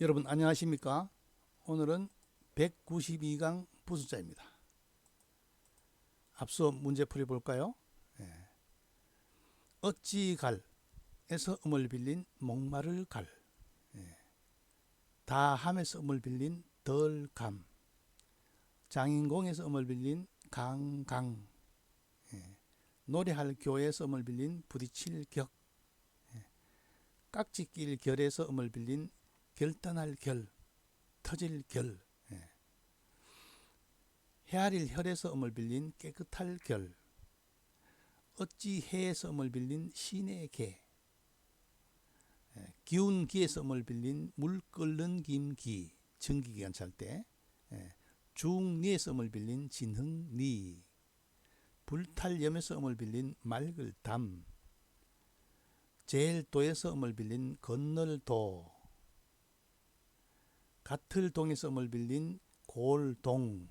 여러분 안녕하십니까? 오늘은 192강 부수자입니다. 앞서 문제 풀이 볼까요? 어찌 갈에서 음을 빌린 목마를 갈, 다함에서 음을 빌린 덜감, 장인공에서 음을 빌린 강강, 노래할 교에서 음을 빌린 부딪힐 격, 깍지낄 결에서 음을 빌린 결단할 결, 터질 결, 헤아릴 혈에서 음을 빌린 깨끗할 결, 어찌 해에서 음을 빌린 신의 개, 기운 기에서 음을 빌린 물 끓는 김기, 증기기관 찰 때, 중리에서 음을 빌린 진흥리, 불탈염에서 음을 빌린 맑을 담, 제일도에서 음을 빌린 건널도, 같을 동에서 음을 빌린 골동,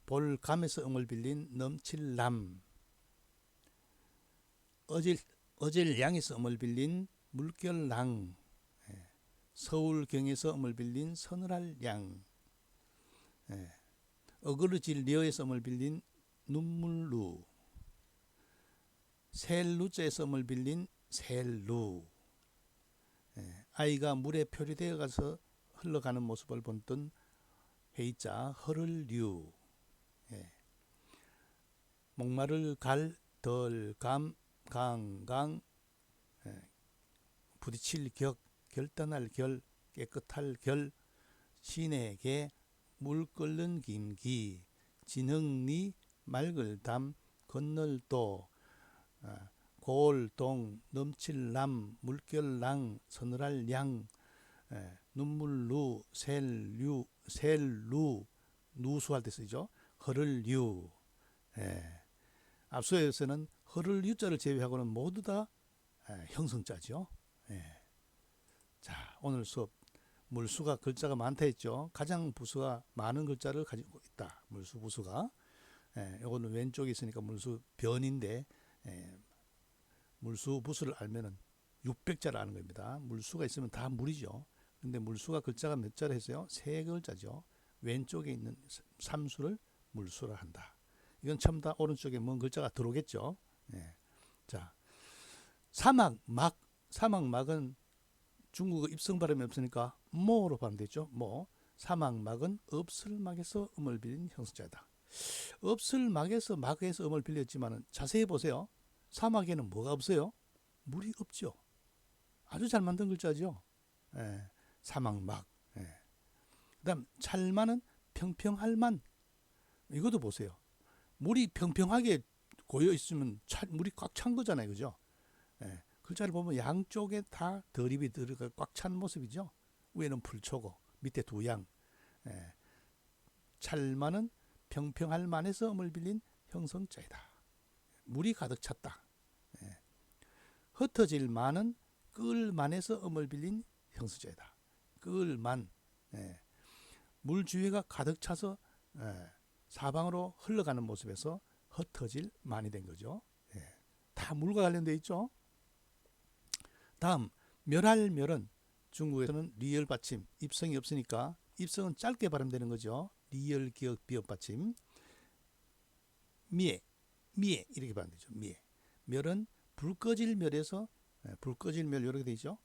볼감에서 음을 빌린 넘칠남, 어질양에서 음을 빌린 물결랑, 서울경에서 음을 빌린 서늘할 양, 어그러질 리어에서 음을 빌린 눈물루, 셀루자에서 음을 빌린 셀루, 아이가 물에 표류되어 가서 흘러가는 모습을 본뜬 회의자 허를류, 목마를 갈, 덜감, 강강, 부딪힐 격, 결단할 결, 깨끗할 결, 신의 개, 물 끓는 김기, 진흥리, 맑을 담, 건널도, 골동, 넘칠남, 물결랑, 서늘할 양, 눈물루, 셀루, 누수할 때 쓰죠. 허를류. 앞서에서는 허를 유자를 제외하고는 모두 다 형성자죠. 자, 오늘 수업 물수가 글자가 많다 했죠. 가장 부수가 많은 글자를 가지고 있다. 물수 부수가. 이거는 왼쪽에 있으니까 물수 변인데 물수 부수를 알면은 600자를 아는 겁니다. 물수가 있으면 다 물이죠. 근데 물수가 글자가 몇 자를 했어요? 3글자죠. 왼쪽에 있는 삼수를 물수라 한다. 이건 전부 다 오른쪽에 뭔 글자가 들어오겠죠. 자, 사막막은 중국어 입성 발음이 없으니까 모로 발음되죠. 모. 사막막은 없을 막에서 음을 빌린 형성자다. 없을 막에서 음을 빌렸지만 자세히 보세요. 사막에는 뭐가 없어요? 물이 없죠. 아주 잘 만든 글자죠. 사막막. 그다음 찰만은 평평할만. 이것도 보세요. 물이 평평하게 고여 있으면 물이 꽉 찬 거잖아요, 그죠? 글자를 보면 양쪽에 다 드립이 들어가 꽉 찬 모습이죠. 위에는 풀초고 밑에 두 양. 찰만은 평평할 만에서 음을 빌린 형성자이다. 물이 가득 찼다. 흩어질 만은 끌만에서 음을 빌린 형성자이다. 끌만. 물 주위가 가득 차서 사방으로 흘러가는 모습에서 흩어질 만이 된 거죠. 다 물과 관련되어 있죠. 다음 멸은 중국에서는 리을 받침, 입성이 없으니까 입성은 짧게 발음되는 거죠. 리을 기역 비읍 받침. 미에 이렇게 발음되죠. 미에. 멸은 불 꺼질 멸에서 불 꺼질 멸 이렇게 되죠.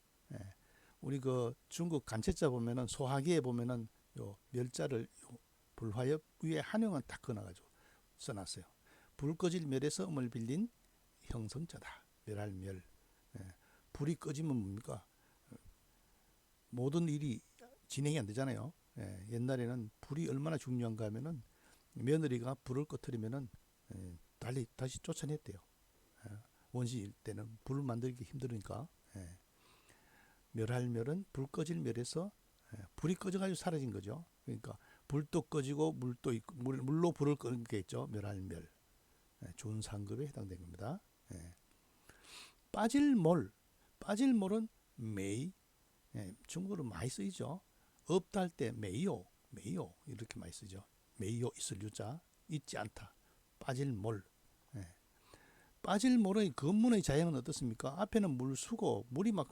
우리 그 중국 간체자 보면은 소화기에 보면은 요 멸자를 불화엽 위에 한영은 딱 그어놔가지고 써놨어요. 불 꺼질 멸에서 음을 빌린 형성자다. 멸할 멸. 불이 꺼지면 뭡니까? 모든 일이 진행이 안 되잖아요. 옛날에는 불이 얼마나 중요한가 하면은 며느리가 불을 꺼뜨리면은 다시 쫓아냈대요. 원시 때는 불을 만들기 힘드니까. 멸할 멸은 불 꺼질 멸에서 불이 꺼져가지고 사라진 거죠. 그러니까 불도 꺼지고 물도 있고 물로 불을 끄는 게 있죠. 멸할 멸. 좋은 상급에 해당된 겁니다. 빠질 몰은 메이. 중국어로 많이 쓰이죠. 없다 할 때 메이요 이렇게 많이 쓰죠. 메이요 있을 유자 있지 않다. 빠질 몰. 빠질 몰의 근문의 자형은 어떻습니까? 앞에는 물수고 물이 막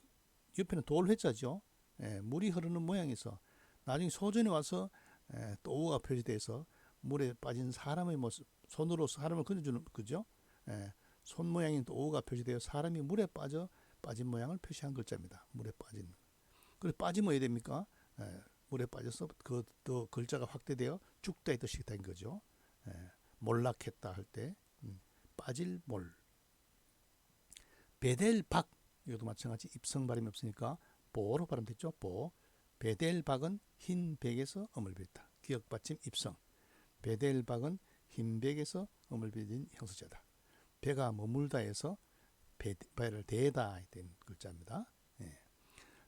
옆에는 돌회자죠. 물이 흐르는 모양에서 나중에 소전에 와서 또 오가 표시돼서 물에 빠진 사람의 모습, 손으로 사람을 건져주는 그죠? 손 모양인 또 오가 표시되어 사람이 물에 빠진 모양을 표시한 글자입니다. 물에 빠진. 그래서 빠지면 어떻게 됩니까? 물에 빠져서 또 글자가 확대되어 죽다의 뜻이 된 거죠. 몰락했다 할 때 빠질 몰. 베델박 이것도 마찬가지 입성 발음이 없으니까 보로 발음됐죠. 보. 베델박은 흰 백에서 음을 빌다. 기역 받침 입성. 베델박은 흰 백에서 음을 빌린 형수자다. 배가 머물다에서 배를 대다 된 글자입니다.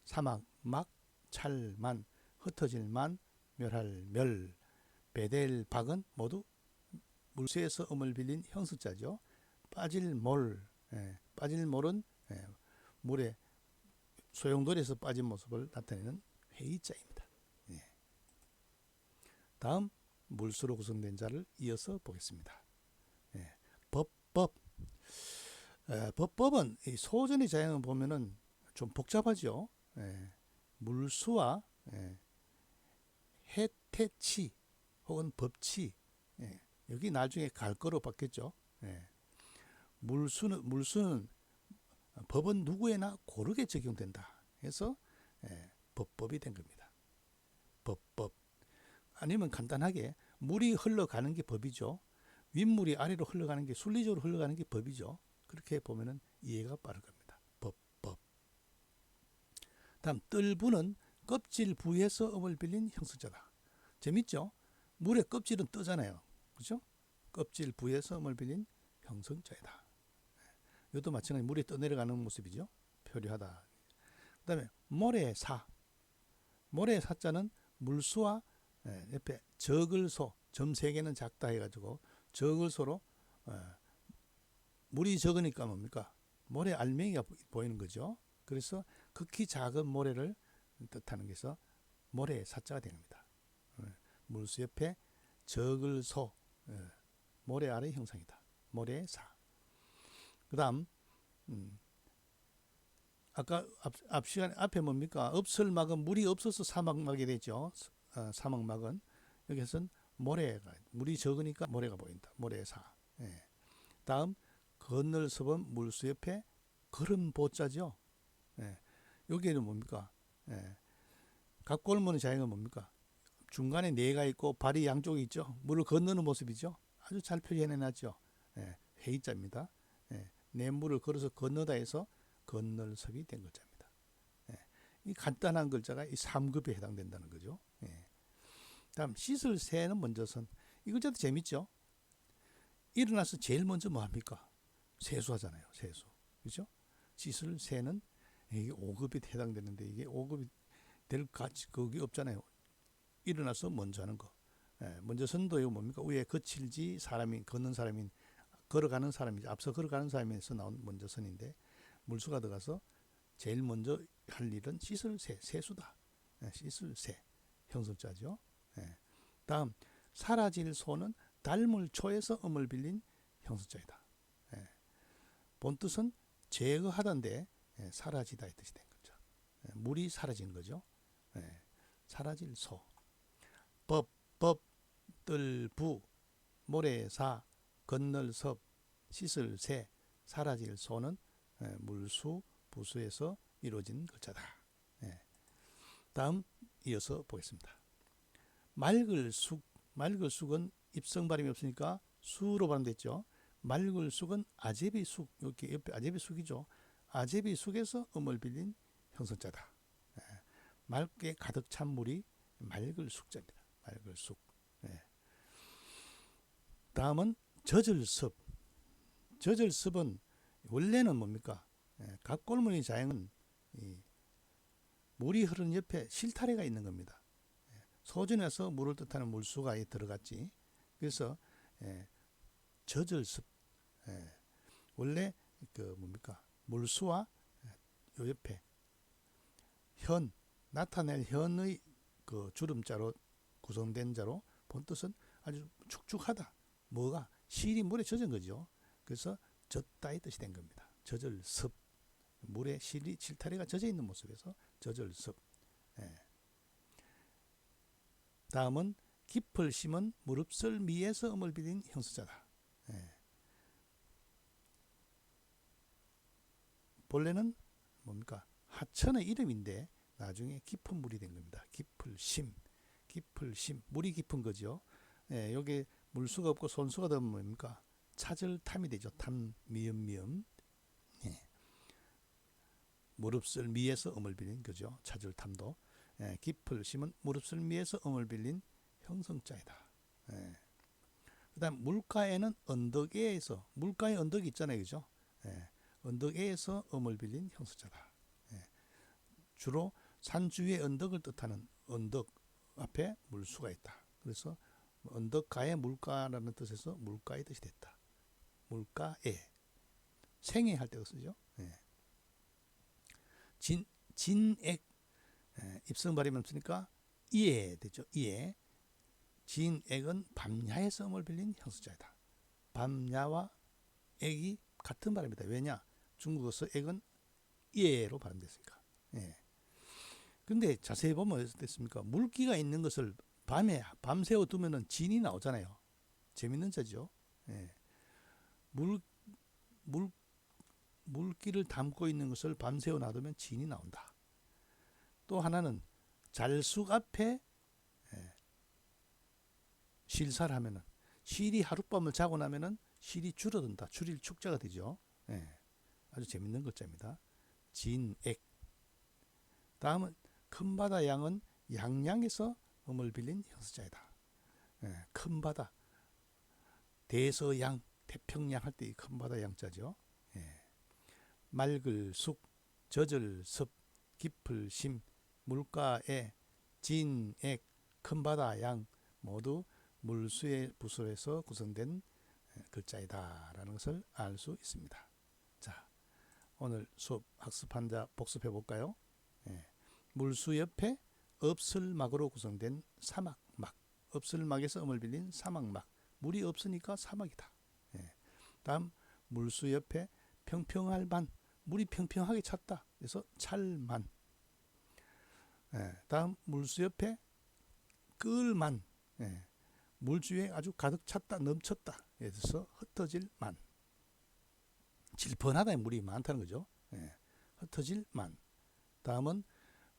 사막 막 찰만 흩어질만 멸할 멸 베델박은 모두 물수에서 음을 빌린 형수자죠. 빠질 몰 빠질 몰은 물에 소용돌이에서 빠진 모습을 나타내는 회의자입니다. 다음 물수로 구성된 자를 이어서 보겠습니다. 법법 법법은 이 소전의 자형을 보면은 좀 복잡하죠. 물수와 해태치 혹은 법치 여기 나중에 갈 거로 바뀌었죠. 물수는 법은 누구에나 고르게 적용된다 해서 법법이 된 겁니다. 법법 아니면 간단하게 물이 흘러가는 게 법이죠. 윗물이 아래로 흘러가는 게 순리적으로 흘러가는 게 법이죠. 그렇게 보면은 이해가 빠를 겁니다. 법법. 다음 뜰부는 껍질 부에서 음을 빌린 형수자다. 재밌죠? 물의 껍질은 뜨잖아요. 그죠? 껍질 부에서 음을 빌린 형성자이다. 이것도 마찬가지 물이 떠내려가는 모습이죠. 표류하다. 그 다음에 모래사. 모래사자는 물수와 옆에 적을소, 점 3개는 작다 해가지고 적을소로 물이 적으니까 뭡니까? 모래 알맹이가 보이는 거죠. 그래서 극히 작은 모래를 뜻하는 게서 모래사자가 됩니다. 물수 옆에 적을소, 모래 아래 형상이다. 모래사. 그 다음 아까 앞 시간에 앞에 뭡니까? 없을막은 물이 없어서 사막막이 되죠. 사막막은 여기서는 모래가 물이 적으니까 모래가 보인다. 모래사. 다음 건널 섭은 물수 옆에 걸음 보자죠. 여기에는 뭡니까? 각골문의 자형은 뭡니까? 중간에 네가 있고 발이 양쪽에 있죠. 물을 건너는 모습이죠. 아주 잘 표현해놨죠. 회의자입니다. 내 물을 걸어서 건너다 해서 건널섭이 된 글자입니다. 이 간단한 글자가 이 3급에 해당된다는 거죠. 다음 씻을 새는 먼저선. 이 글자도 재밌죠. 일어나서 제일 먼저 뭐 합니까? 세수하잖아요. 세수. 그렇죠? 씻을 새는 이게 5급에 해당되는데 이게 5급이 될 가치 그게 없잖아요. 일어나서 먼저 하는 거. 먼저 선도 이거 뭡니까? 위에 거칠지 사람이 걷는 사람인 걸어가는 사람이죠. 앞서 걸어가는 사람에서 나온 먼저 선인데 물수가 들어가서 제일 먼저 할 일은 씻을 새, 세수다. 씻을 새 형성자죠. 다음 사라질 소는 닮을 초에서 음을 빌린 형성자이다. 본 뜻은 제거하다인데 사라지다 이 뜻이 된 거죠. 물이 사라진 거죠. 사라질 소. 법, 뜰, 부, 모래사, 건널 섭, 씻을 새, 사라질 소는 물수, 부수에서 이루어진 글자다. 다음 이어서 보겠습니다. 맑을 쑥, 맑을 쑥은 입성 발음이 없으니까 수로 발음됐죠. 맑을 쑥은 아제비 쑥, 이렇게 옆에 아제비 쑥이죠. 아제비 쑥에서 음을 빌린 형성자다. 맑게 가득 찬 물이 맑을 쑥자입니다. 맑을 쑥. 다음은 젖을섭. 젖을섭은 원래는 뭡니까? 각골문의 자형은 물이 흐르는 옆에 실타래가 있는 겁니다. 소전에서 물을 뜻하는 물수가 들어갔지. 그래서 젖을섭. 원래 그 뭡니까? 물수와 요 옆에 현 나타낼 현의 그 주름자로 구성된 자로 본 뜻은 아주 축축하다. 뭐가 실이 물에 젖은 거죠. 그래서 젖다의 뜻이 된 겁니다. 젖을 습. 물에 실타래가 젖어 있는 모습에서 젖을습. 예. 다음은 깊을 심은 무릅쓸 미에서 음을 빌린 형수자다. 예. 본래는 뭡니까? 하천의 이름인데 나중에 깊은 물이 된 겁니다. 깊을 심, 물이 깊은 거죠. 예, 여기 물수가 없고 손수가 되면 뭡니까? 찾을 탐이 되죠. 탐, 미음. 예. 무릅쓸 미에서 음을 빌린 거죠. 찾을 탐도. 예, 깊을 심은 무릅쓸 미에서 음을 빌린 형성자이다. 예. 그다음 물가에는 언덕에서, 물가에 언덕이 있잖아요, 그죠? 예. 언덕에서 음을 빌린 형수자다. 예. 주로 산주의 언덕을 뜻하는 언덕 앞에 물수가 있다. 그래서 언덕가에 물가라는 뜻에서 물가의 뜻이 됐다. 물가에 생애할 때 쓰죠. 예. 진액, 입성 발음이 없으니까 이에 되죠. 이에. 진액은 밤야에서 음을 빌린 형수자이다. 밤야와 액이 같은 발음이다. 왜냐? 중국어서 액은 이에로 발음됐으니까. 예. 근데 자세히 보면 어떻습니까? 물기가 있는 것을 밤에 밤새워 두면은 진이 나오잖아요. 재밌는 자죠. 예. 물기를 담고 있는 것을 밤새워 놔두면 진이 나온다. 또 하나는 잘숙 앞에 실사를 하면은 실이 하룻밤을 자고 나면은 실이 줄어든다. 줄일 축자가 되죠. 예. 아주 재밌는 글자입니다. 진액. 다음은 큰 바다 양은 양양에서 음을 빌린 형수자이다. 예. 큰 바다. 대서양, 태평양 할 때 큰 바다 양자죠. 예. 맑을 숙, 젖을 습, 깊을 심, 물가에, 진액, 큰 바다 양 모두 물수의 부설에서 구성된 글자이다 라는 것을 알 수 있습니다. 자, 오늘 수업 학습한 자 복습해 볼까요? 예. 물수 옆에 없을막으로 구성된 사막막, 없을막에서 음을 빌린 사막막, 물이 없으니까 사막이다. 예. 다음 물수 옆에 평평할 만, 물이 평평하게 찼다. 그래서 찰만. 예. 다음 물수 옆에 끌만, 예. 물주에 아주 가득 찼다, 넘쳤다. 그래서 흩어질 만. 질펀하다, 물이 많다는 거죠. 예. 흩어질 만. 다음은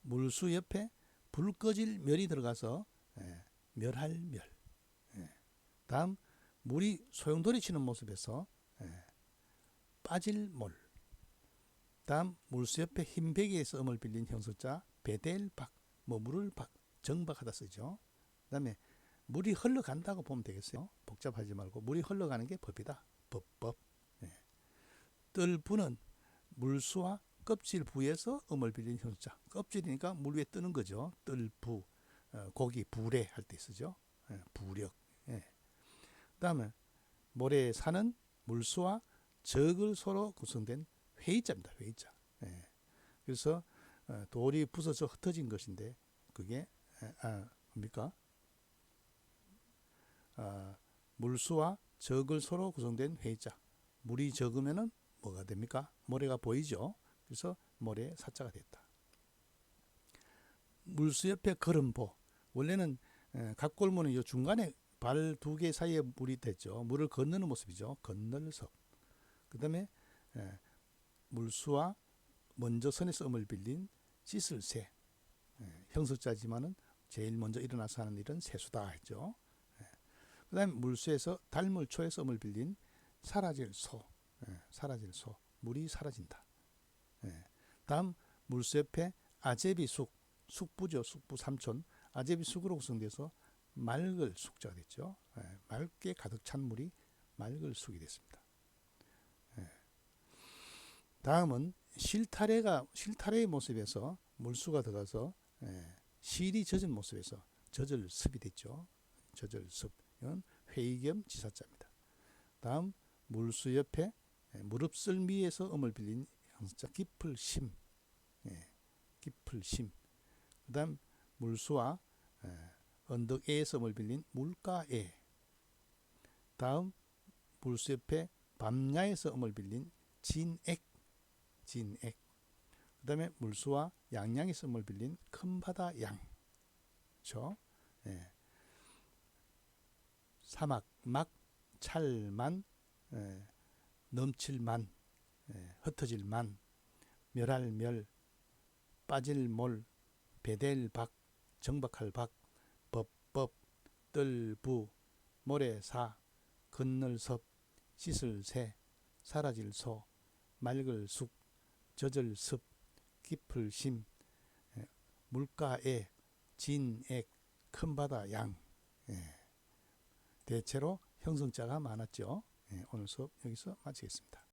물수 옆에 불 꺼질 멸이 들어가서 멸할 멸. 예. 다음 물이 소용돌이 치는 모습에서 빠질 몰. 다음 물수 옆에 흰 베개에서 음을 빌린 형수자 베델박, 물을 정박하다 쓰죠. 그 다음에 물이 흘러간다고 보면 되겠어요. 복잡하지 말고 물이 흘러가는 게 법이다. 법. 예. 뜰부는 물수와 껍질 부에서 음을 빌린 형수자. 껍질이니까 물 위에 뜨는 거죠. 뜰부, 고기 부래 할 때 쓰죠. 예. 부력. 예. 그 다음에 모래에 사는 물수와 적을 서로 구성된 회의자입니다. 회의자. 예. 그래서 돌이 부서져 흩어진 것인데 그게 뭡니까? 물수와 적을 서로 구성된 회의자. 물이 적으면은 뭐가 됩니까? 모래가 보이죠. 그래서 모래의 사자가 됐다. 물수 옆에 걸음보. 원래는 각골무는 이 중간에 발 두 개 사이에 물이 됐죠. 물을 건너는 모습이죠. 건널석. 그 다음에 물수와 먼저 선에서 음을 빌린 씻을 새. 형석자지만은 제일 먼저 일어나서 하는 일은 세수다 했죠. 그 다음에 물수에서 달물초에서 음을 빌린 사라질 소. 사라질 소. 물이 사라진다. 다음 물수 옆에 아제비숙. 숙부죠. 숙부 삼촌. 아제비숙으로 구성돼서 맑을 숙자가 됐죠. 맑게 가득 찬 물이 맑을 숙이 됐습니다. 다음은 실타래의 모습에서 물수가 들어가서 실이 젖은 모습에서 젖을 습이 됐죠. 젖을 습. 이건 회의 겸 지사자입니다. 다음 물수 옆에 무릅쓸 미에서 음을 빌린 형사 깊을 심. 깊을 심. 그 다음 물수와 언덕에서 음을 빌린 물가에. 다음 물수 옆에 밤야에서 음을 빌린 진액. 그다음에 물수와 양양의 썸을 빌린 큰 바다 양. 그렇죠? 예. 사막 막 찰만 넘칠만 흩어질만 멸할 멸 빠질 몰 배댈 박 정박할 박 법법 뜰부 모래사 건널 섭 씻을 새 사라질 소 맑을 숙 젖을 습 깊을 심 물가에 진액 큰 바다 양. 대체로 형성자가 많았죠. 오늘 수업 여기서 마치겠습니다.